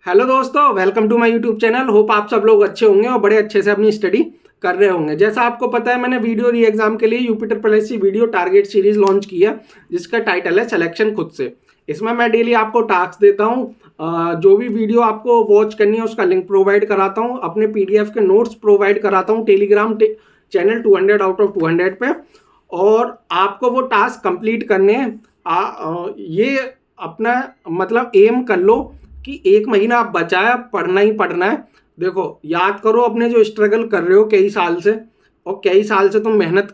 Hello दोस्तों, welcome to my YouTube channel. Hope आप सब लोग अच्छे होंगे और बड़े अच्छे से अपनी स्टडी कर रहे होंगे। जैसा आपको पता है, मैंने वीडियो री एग्जाम के लिए यूपिटर प्लस सी वीडियो टारगेट सीरीज लॉन्च की है, जिसका टाइटल है सिलेक्शन खुद से। इसमें मैं डेली आपको टास्क देता हूँ, जो भी वीडियो आपको वॉच करनी है उसका लिंक प्रोवाइड कराता हूँ, अपने पीडीएफ के नोट्स प्रोवाइड कराता हूँ टेलीग्राम चैनल 200 आउट ऑफ 200 पे, और आपको वो टास्क कंप्लीट करने हैं। ये अपना मतलब एम कर लो कि 1 महीना आप बचा है, पढ़ना ही पढ़ना है। देखो, याद करो अपने जो स्ट्रगल कर रहे हो कई साल से, और कई साल से तुम मेहनत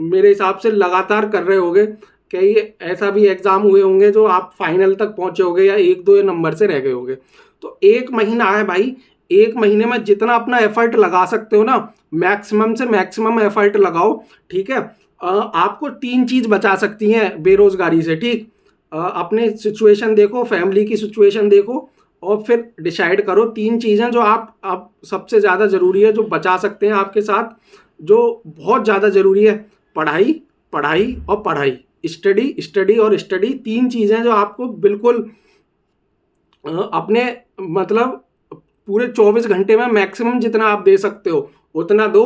मेरे हिसाब से लगातार कर रहे होगे। कई ऐसा भी एग्जाम हुए होंगे जो आप फाइनल तक पहुंचे होगे या 1-2 नंबर से रह गए होगे। तो 1 महीना है भाई, 1 महीने में जितना अपना एफर्ट लगा सकते हो ना, मैक्सिमम से मैक्सिमम एफर्ट लगाओ। ठीक है, आपको 3 चीज बचा सकती हैं बेरोजगारी से। ठीक, अपने सिचुएशन देखो, फैमिली की सिचुएशन देखो, और फिर डिसाइड करो 3 चीज़ें जो आप सबसे ज़्यादा ज़रूरी है, जो बचा सकते हैं आपके साथ, जो बहुत ज़्यादा ज़रूरी है। पढ़ाई, पढ़ाई और पढ़ाई, स्टडी, स्टडी और स्टडी। 3 चीज़ें जो आपको बिल्कुल अपने मतलब पूरे 24 घंटे में मैक्सिमम जितना आप दे सकते हो उतना दो।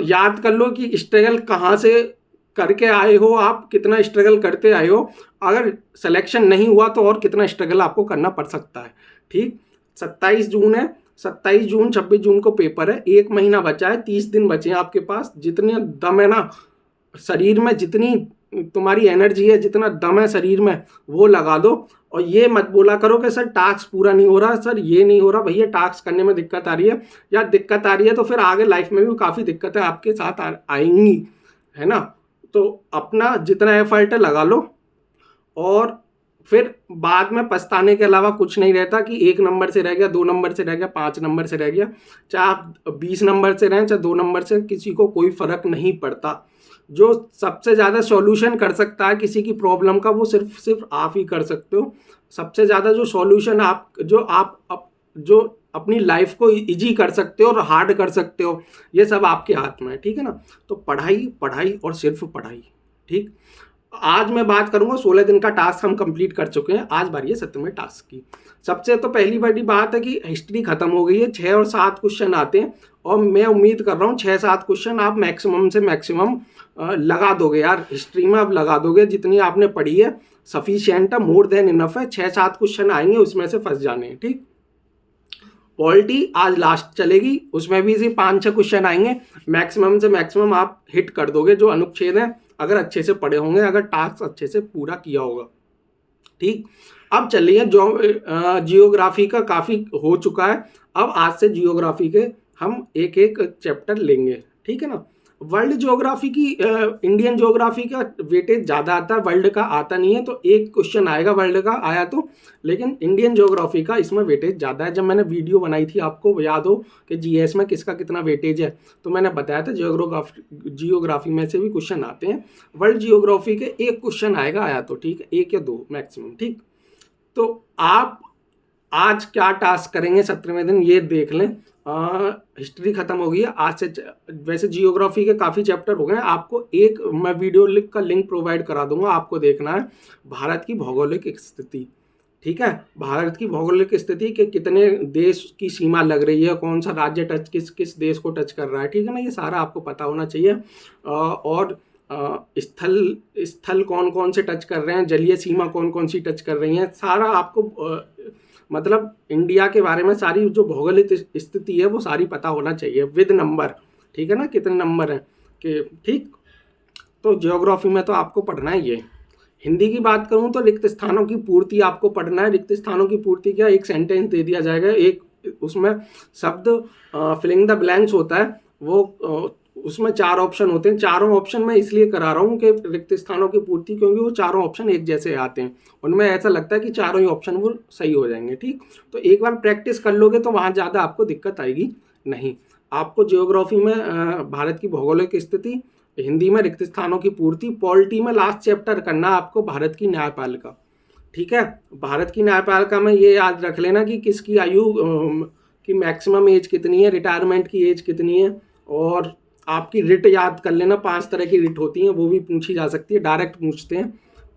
याद कर लो कि स्ट्रगल कहाँ से करके आए हो, आप कितना स्ट्रगल करते आए हो। अगर सिलेक्शन नहीं हुआ तो और कितना स्ट्रगल आपको करना पड़ सकता है। ठीक, 27 जून है, 27 जून 26 जून को पेपर है। 1 महीना बचा है, 30 दिन बचे हैं आपके पास। जितने दम है ना शरीर में, जितनी तुम्हारी एनर्जी है, जितना दम है शरीर में, वो लगा दो। और ये मत बोला करो कि सर टास्क पूरा नहीं हो रहा, सर ये नहीं हो रहा। भैया, टास्क करने में दिक्कत आ रही है या दिक्कत आ रही है तो फिर आगे लाइफ में भी काफ़ी दिक्कतें आपके साथ आएंगी, है ना। तो अपना जितना एफर्ट है लगा लो, और फिर बाद में पछताने के अलावा कुछ नहीं रहता कि 1 नंबर से रह गया, 2 नंबर से रह गया, 5 नंबर से रह गया। चाहे आप 20 नंबर से रहें, चाहे 2 नंबर से, किसी को कोई फर्क नहीं पड़ता। जो सबसे ज़्यादा सॉल्यूशन कर सकता है किसी की प्रॉब्लम का, वो सिर्फ आप ही कर सकते हो। सबसे ज़्यादा जो सॉल्यूशन जो अपनी लाइफ को इजी कर सकते हो और हार्ड कर सकते हो, ये सब आपके हाथ में है। ठीक है ना। तो पढ़ाई, पढ़ाई और सिर्फ पढ़ाई। ठीक, आज मैं बात करूंगा, 16 दिन का टास्क हम कंप्लीट कर चुके हैं, आज बारी है 17वें टास्क की। सबसे तो पहली बड़ी बात है कि हिस्ट्री खत्म हो गई है। 6 और 7 क्वेश्चन आते हैं, और मैं उम्मीद कर रहा हूँ 6-7 क्वेश्चन आप मैक्सिमम से मैक्सिमम लगा दोगे यार। हिस्ट्री में आप लगा दोगे, जितनी आपने पढ़ी है सफिशियंट है, मोर देन इनफ है। 6-7 क्वेश्चन आएंगे, उसमें से फंस जाने हैं। ठीक, पॉलिटी आज लास्ट चलेगी, उसमें भी इसी 5-6 क्वेश्चन आएंगे। मैक्सिमम से मैक्सिमम आप हिट कर दोगे जो अनुच्छेद है, अगर अच्छे से पढ़े होंगे, अगर टास्क अच्छे से पूरा किया होगा। ठीक, अब चलिए, जो जियोग्राफी का काफ़ी हो चुका है, अब आज से जियोग्राफी के हम एक एक चैप्टर लेंगे। ठीक है ना। वर्ल्ड ज्योग्राफी की, इंडियन ज्योग्राफी का वेटेज ज़्यादा आता है, वर्ल्ड का आता नहीं है। तो एक क्वेश्चन आएगा वर्ल्ड का, आया तो, लेकिन इंडियन ज्योग्राफी का इसमें वेटेज ज़्यादा है। जब मैंने वीडियो बनाई थी, आपको याद हो कि जीएस में किसका कितना वेटेज है, तो मैंने बताया था जियोग्राफी में से भी क्वेश्चन आते हैं। वर्ल्ड जियोग्राफी के एक क्वेश्चन आएगा, आया तो ठीक है, 1 या 2 मैक्सिमम। ठीक, तो आप आज क्या टास्क करेंगे 17वें दिन, ये देख लें। हिस्ट्री खत्म हो गई है आज से। वैसे जियोग्राफी के काफ़ी चैप्टर हो गए हैं। आपको एक मैं वीडियो का लिंक प्रोवाइड करा दूंगा, आपको देखना है भारत की भौगोलिक स्थिति। ठीक है, भारत की भौगोलिक स्थिति के कितने देश की सीमा लग रही है, कौन सा राज्य किस किस देश को टच कर रहा है। ठीक है ना, ये सारा आपको पता होना चाहिए। और स्थल स्थल कौन कौन से टच कर रहे हैं, जलीय सीमा कौन कौन सी टच कर रही हैं, सारा आपको मतलब इंडिया के बारे में सारी जो भौगोलिक स्थिति है वो सारी पता होना चाहिए विद नंबर। ठीक है ना, कितने नंबर हैं कि। ठीक, तो ज्योग्राफी में तो आपको पढ़ना है ये। हिंदी की बात करूं तो रिक्त स्थानों की पूर्ति आपको पढ़ना है। रिक्त स्थानों की पूर्ति क्या, एक सेंटेंस दे दिया जाएगा, एक उसमें शब्द फिलिंग द ब्लैंक्स होता है, वो उसमें 4 ऑप्शन होते हैं। चारों ऑप्शन मैं इसलिए करा रहा हूँ कि रिक्त स्थानों की पूर्ति, क्योंकि वो चारों ऑप्शन एक जैसे आते हैं, उनमें ऐसा लगता है कि चारों ही ऑप्शन वो सही हो जाएंगे। ठीक, तो एक बार प्रैक्टिस कर लोगे तो वहाँ ज़्यादा आपको दिक्कत आएगी नहीं। आपको जियोग्राफी में भारत की भौगोलिक स्थिति, हिंदी में रिक्त स्थानों की पूर्ति, पॉलिटी में लास्ट चैप्टर करना आपको भारत की न्यायपालिका। ठीक है, भारत की न्यायपालिका में ये याद रख लेना कि किसकी आयु की मैक्सिमम एज कितनी है, रिटायरमेंट की एज कितनी है, और आपकी रिट याद कर लेना। 5 तरह की रिट होती हैं, वो भी पूछी जा सकती है, डायरेक्ट पूछते हैं।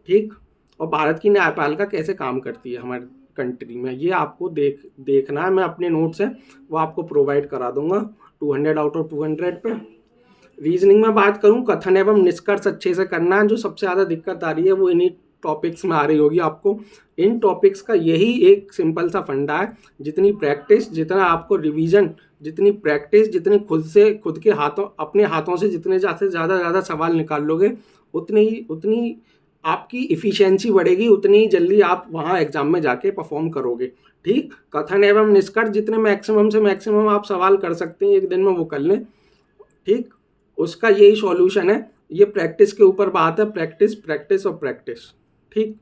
ठीक, और भारत की न्यायपालिका कैसे काम करती है हमारे कंट्री में, ये आपको देखना है। मैं अपने नोट्स हैं वो आपको प्रोवाइड करा दूंगा 200 आउट ऑफ 200 पे। रीजनिंग में बात करूं, कथन एवं निष्कर्ष अच्छे से करना है। जो सबसे ज़्यादा दिक्कत आ रही है वो इन्हीं टॉपिक्स में आ रही होगी आपको। इन टॉपिक्स का यही एक सिंपल सा फंडा है, जितनी प्रैक्टिस, जितना आपको रिवीजन, जितनी प्रैक्टिस, जितनी खुद के हाथों, अपने हाथों से जितने ज़्यादा सवाल निकाल लोगे, उतनी आपकी इफ़िशियंसी बढ़ेगी, उतनी ही जल्दी आप वहाँ एग्जाम में जाके परफॉर्म करोगे। ठीक, कथन एवं निष्कर्ष जितने मैक्सिमम से मैक्सिमम आप सवाल कर सकते हैं एक दिन में वो कर लें। ठीक, उसका यही सॉल्यूशन है। ये प्रैक्टिस के ऊपर बात है, प्रैक्टिस प्रैक्टिस और प्रैक्टिस। ठीक,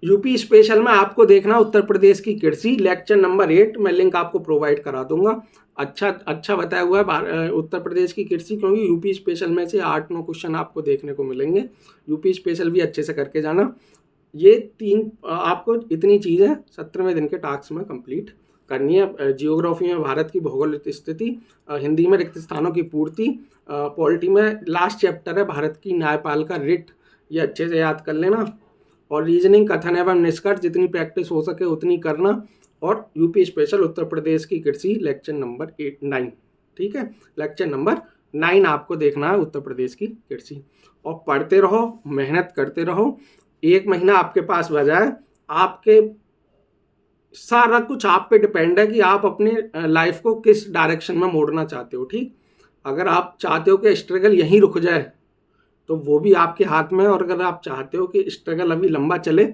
यूपी स्पेशल में आपको देखना उत्तर प्रदेश की कृषि लेक्चर नंबर 8, मैं लिंक आपको प्रोवाइड करा दूंगा। अच्छा बताया हुआ है उत्तर प्रदेश की कृषि, क्योंकि यूपी स्पेशल में से 8-9 क्वेश्चन आपको देखने को मिलेंगे। यूपी स्पेशल भी अच्छे से करके जाना। ये 3 आपको इतनी चीज़ें 17वें दिन के टास्क में कंप्लीट करनी है। जियोग्राफी में भारत की भौगोलिक स्थिति, हिंदी में रिक्त स्थानों की पूर्ति, पॉलिटी में लास्ट चैप्टर है भारत की न्यायपालिका रिट, ये अच्छे से याद कर लेना। और रीजनिंग, कथन एवं निष्कर्ष जितनी प्रैक्टिस हो सके उतनी करना। और यूपी स्पेशल उत्तर प्रदेश की कृषि लेक्चर नंबर 9। ठीक है, लेक्चर नंबर 9 आपको देखना है उत्तर प्रदेश की कृषि। और पढ़ते रहो, मेहनत करते रहो। 1 महीना आपके पास बचा है, आपके सारा कुछ आप पे डिपेंड है कि आप अपने लाइफ को किस डायरेक्शन में मोड़ना चाहते हो। ठीक, अगर आप चाहते हो कि स्ट्रगल यहीं रुक जाए तो वो भी आपके हाथ में है, और अगर आप चाहते हो कि स्ट्रगल अभी लंबा चले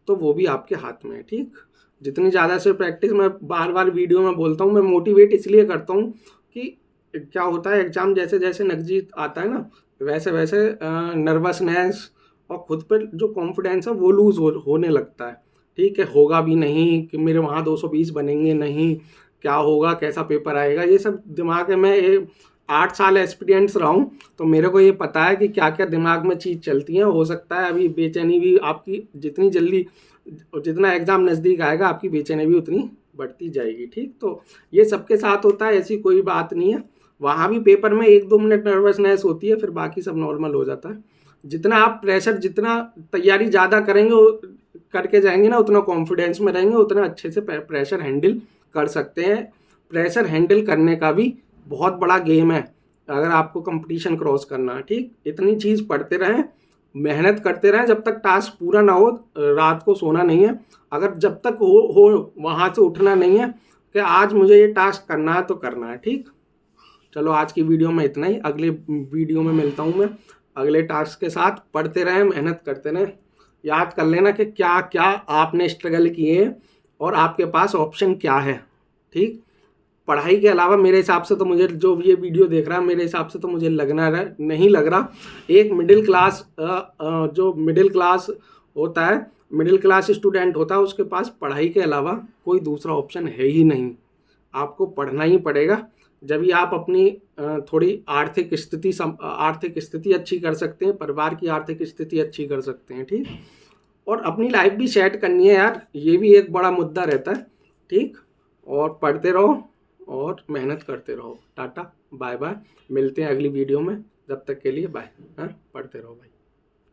तो वो भी आपके हाथ में है। ठीक, जितनी ज़्यादा से प्रैक्टिस, मैं बार बार वीडियो में बोलता हूँ, मैं मोटिवेट इसलिए करता हूँ कि क्या होता है, एग्ज़ाम जैसे जैसे नज़दीक आता है ना, वैसे वैसे नर्वसनेस और खुद पर जो कॉन्फिडेंस है वो लूज़ होने लगता है। ठीक है, होगा भी नहीं कि मेरे वहाँ 220 बनेंगे नहीं, क्या होगा, कैसा पेपर आएगा, ये सब दिमाग में 8 साल एक्सपीरियंस रहा हूँ, तो मेरे को ये पता है कि क्या क्या दिमाग में चीज़ चलती है। हो सकता है अभी बेचैनी भी आपकी जितनी जल्दी, जितना एग्ज़ाम नज़दीक आएगा आपकी बेचैनी भी उतनी बढ़ती जाएगी। ठीक, तो ये सबके साथ होता है, ऐसी कोई बात नहीं है। वहाँ भी पेपर में 1-2 मिनट नर्वसनेस होती है, फिर बाकी सब नॉर्मल हो जाता है। जितना आप प्रेशर, जितना तैयारी ज़्यादा करेंगे, करके जाएंगे ना, उतना कॉन्फिडेंस में रहेंगे, उतना अच्छे से प्रेशर हैंडल कर सकते हैं। प्रेशर हैंडल करने का भी बहुत बड़ा गेम है अगर आपको कंपटीशन क्रॉस करना है। ठीक, इतनी चीज़ पढ़ते रहें, मेहनत करते रहें, जब तक टास्क पूरा ना हो रात को सोना नहीं है। अगर जब तक हो वहाँ से उठना नहीं है कि आज मुझे ये टास्क करना है तो करना है। ठीक, चलो आज की वीडियो में इतना ही। अगले वीडियो में मिलता हूँ मैं अगले टास्क के साथ। पढ़ते रहें, मेहनत करते रहें, याद कर लेना कि क्या क्या आपने स्ट्रगल किए और आपके पास ऑप्शन क्या है। ठीक, पढ़ाई के अलावा मेरे हिसाब से तो, मुझे जो ये वीडियो देख रहा है, मेरे हिसाब से तो मुझे नहीं लग रहा एक मिडिल क्लास, जो मिडिल क्लास होता है, मिडिल क्लास स्टूडेंट होता है, उसके पास पढ़ाई के अलावा कोई दूसरा ऑप्शन है ही नहीं। आपको पढ़ना ही पड़ेगा, जब भी आप अपनी थोड़ी आर्थिक स्थिति अच्छी कर सकते हैं, परिवार की आर्थिक स्थिति अच्छी कर सकते हैं। ठीक, और अपनी लाइफ भी सेट करनी है यार, ये भी एक बड़ा मुद्दा रहता है। ठीक, और पढ़ते रहो और मेहनत करते रहो। टाटा, बाय बाय, मिलते हैं अगली वीडियो में, जब तक के लिए बाय। हाँ, पढ़ते रहो भाई।